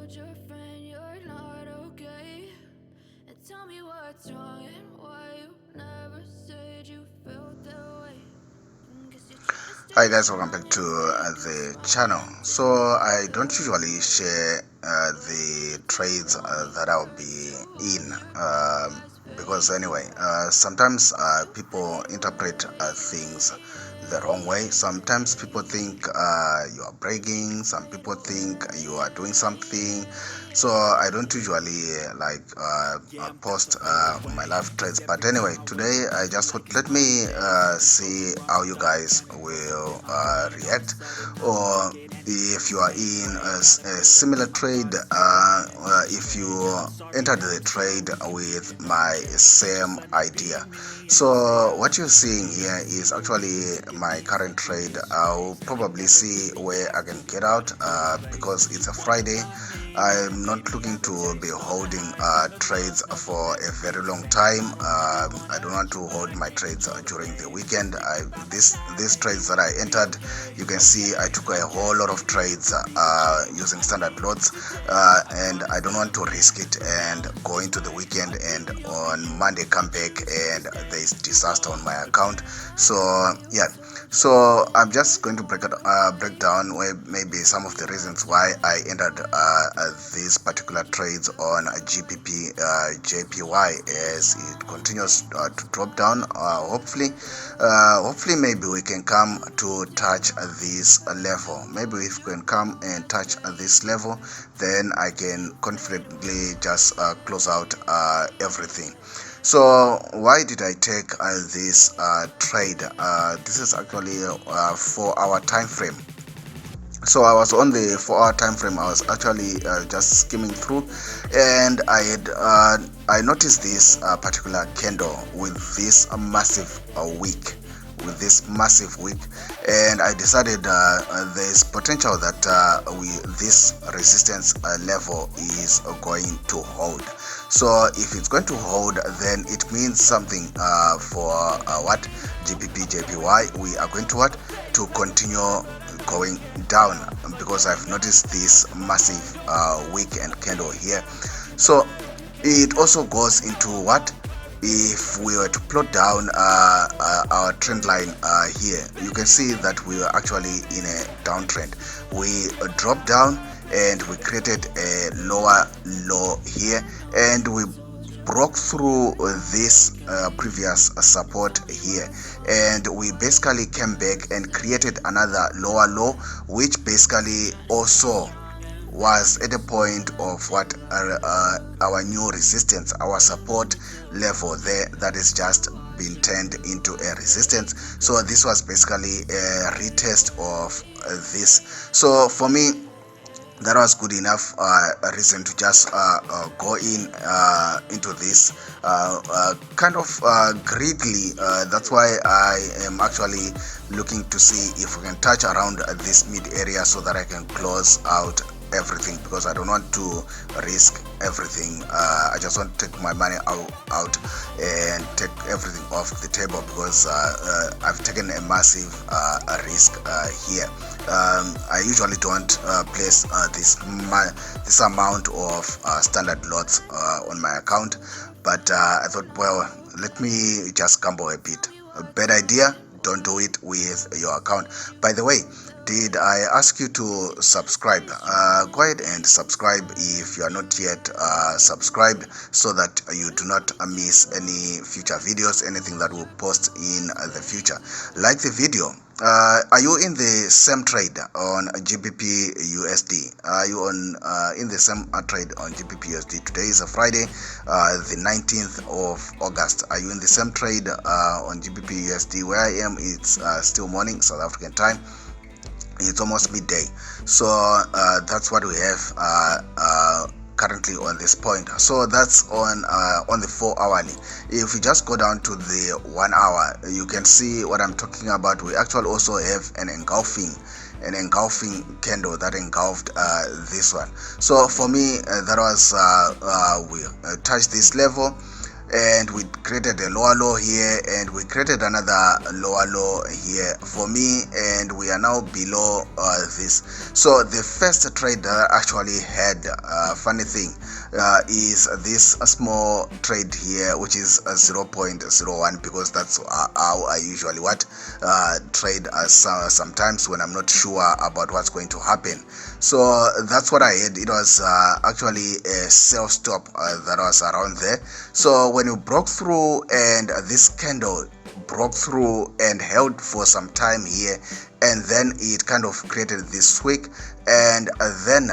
told your friend you're not okay, and tell me what's wrong and why you never said you felt that way. Guess you're trying to stay Hi guys, welcome strong back to and take it the slow. channel. So I don't usually share the trades that I'll be in because anyway, sometimes people interpret things the wrong way. Sometimes people think you are bragging, some people think you are doing something. So I don't usually post my live trades. But anyway, today I just thought, let me see how you guys will react, or if you are in a similar trade, if you entered the trade with my same idea. So what you're seeing here is actually my current trade. I'll probably see where I can get out because it's a Friday. I'm not looking to be holding trades for a very long time. I don't want to hold my trades during the weekend. These trades that I entered, you can see I took a whole lot of trades using standard lots, and I don't want to risk it and go into the weekend and on Monday come back and there's disaster on my account. So yeah, so I'm just going to break down where maybe some of the reasons why I entered these particular trades on JPY as it continues to drop down. Hopefully maybe we can come to touch this level. Maybe if we can come and touch this level, then I can confidently just close out everything. So why did I take this trade? This is actually a 4-hour time frame. So I was on the 4-hour time frame. I was actually just skimming through, and I noticed this particular candle with this massive wick, and I decided there's potential that this resistance level is going to hold. So if it's going to hold, then it means something for what JPY. We are going to what to continue going down, because I've noticed this massive wick and candle here. So it also goes into what if we were to plot down our trend line here. You can see that we are actually in a downtrend. We dropped down and we created a lower low here, and we broke through this previous support here, and we basically came back and created another lower low, which basically also was at a point of what our new resistance, our support level there, that is just been turned into a resistance. So this was basically a retest of this. So for me, that was good enough reason to just go into this kind of greedily. That's why I am actually looking to see if we can touch around this mid area so that I can close out everything, because I don't want to risk everything. I just want to take my money out and take everything off the table, because I've taken a massive risk here. I usually don't place this amount of standard lots on my account, but I thought, well, let me just gamble a bit. A bad idea, don't do it with your account. By the way, did I ask you to subscribe? Go ahead and subscribe if you are not yet subscribed, so that you do not miss any future videos, anything that we'll post in the future. Like the video. Are you in the same trade on Gbpjpy USD? Are you in the same trade on Gbpjpy USD? Today is a Friday, the 19th of August. Are you in the same trade on Gbpjpy USD? Where I am, it's still morning, South African time. It's almost midday. So that's what we have currently on this point. So that's on the 4 hourly. If we just go down to the 1 hour, you can see what I'm talking about. We actually also have an engulfing candle that engulfed this one. So for me, that was we touched this level, and we created a lower low here, and we created another lower low here for me, and we are now below this. So the first trade that I actually had, funny thing, is this small trade here, which is 0.01, because that's how I usually trade sometimes when I'm not sure about what's going to happen. So that's what I had. It was actually a sell stop that was around there. So when you broke through, and this candle broke through and held for some time here, and then it kind of created this wick, and then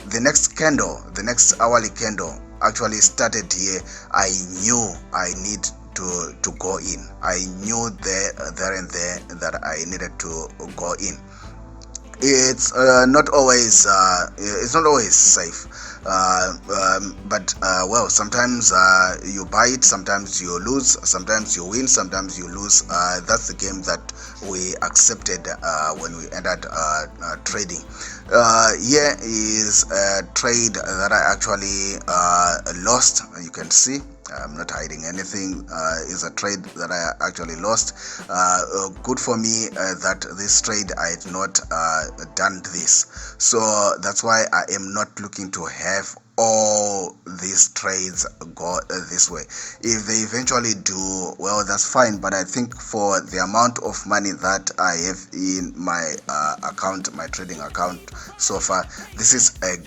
the next candle, the next hourly candle actually started here. I knew I need to go in. I knew there and there that I needed to go in. It's not always safe, but well, sometimes you buy it, sometimes you lose, sometimes you win, sometimes you lose. That's the game that we accepted when we entered trading. Here is a trade that I actually lost. You can see I'm not hiding anything. Is a trade that I actually lost. Good for me that this trade I had not done this, so that's why I am not looking to have all these trades go this way. If they eventually do, well, that's fine, but I think for the amount of money that I have in my account, my trading account so far, this is a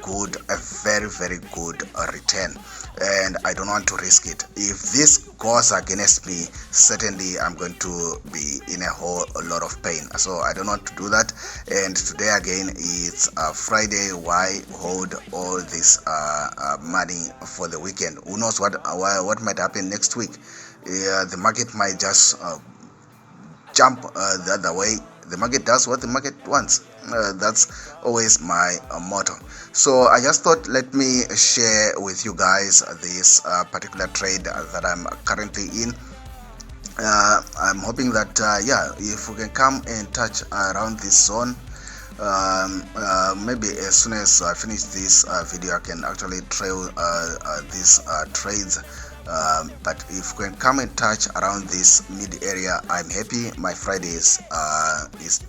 very, very good return, and I don't want to risk it. If this goes against me, certainly I'm going to be in a whole lot of pain, so I don't want to do that. And today again, it's Friday. Why hold all this money for the weekend? Who knows what might happen next week? The market might just jump the other way. The market does what the market wants. That's always my motto. So I just thought, let me share with you guys this particular trade that I'm currently in. I'm hoping that if we can come and touch around this zone, maybe as soon as I finish this video, I can actually trail these trades. But if we can come and touch around this mid area, I'm happy. My Friday is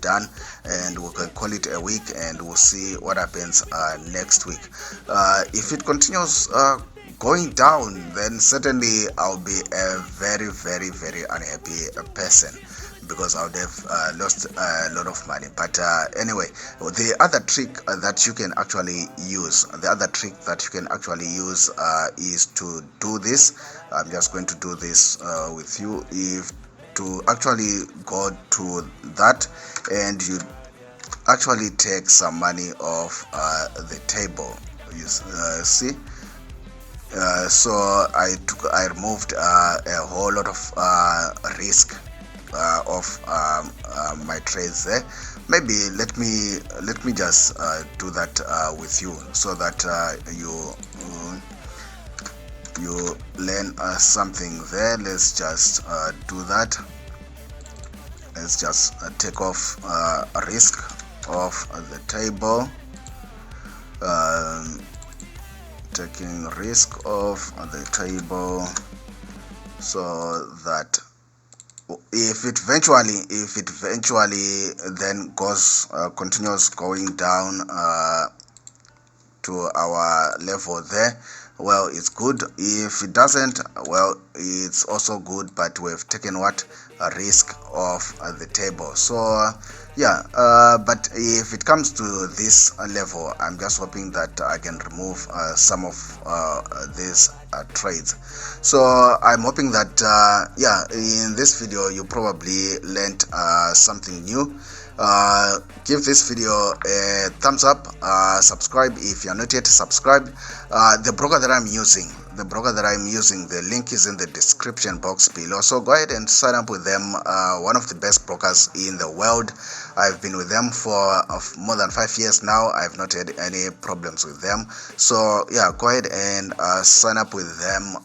done, and we can call it a week, and we'll see what happens next week. If it continues going down, then certainly I'll be a very, very, very unhappy person, because I would have lost a lot of money. But anyway, the other trick that you can actually use, is to do this. I'm just going to do this with you. If to actually go to that, and you actually take some money off the table, you see. So I removed a whole lot of risk of my trades there. Maybe let me just do that with you, so that you learn something there. Let's just do that. Let's just take off a risk off the table. Taking risk off the table, so that if it eventually then continues going down to our level there, well, it's good. If it doesn't, well, it's also good, but we've taken a risk off the table. So but if it comes to this level, I'm just hoping that I can remove some of these trades. So I'm hoping that in this video you probably learned something new. Give this video a thumbs up, subscribe if you're not yet subscribed. The broker that I'm using, the link is in the description box below, so go ahead and sign up with them. One of the best brokers in the world. I've been with them for more than 5 years now. I've not had any problems with them. So go ahead and sign up with them.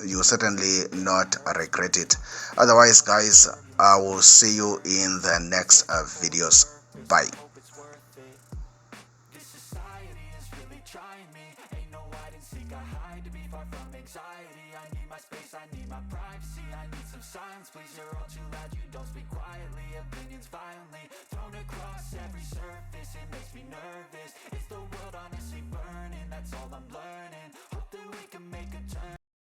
You'll certainly not regret it. Otherwise, guys, I will see you in the next videos. Bye. and seek, I hide to be far from anxiety. I need my space, I need my privacy, I need some silence, please. You're all too loud, you don't speak quietly. Opinions violently thrown across every surface, it makes me nervous. It's the way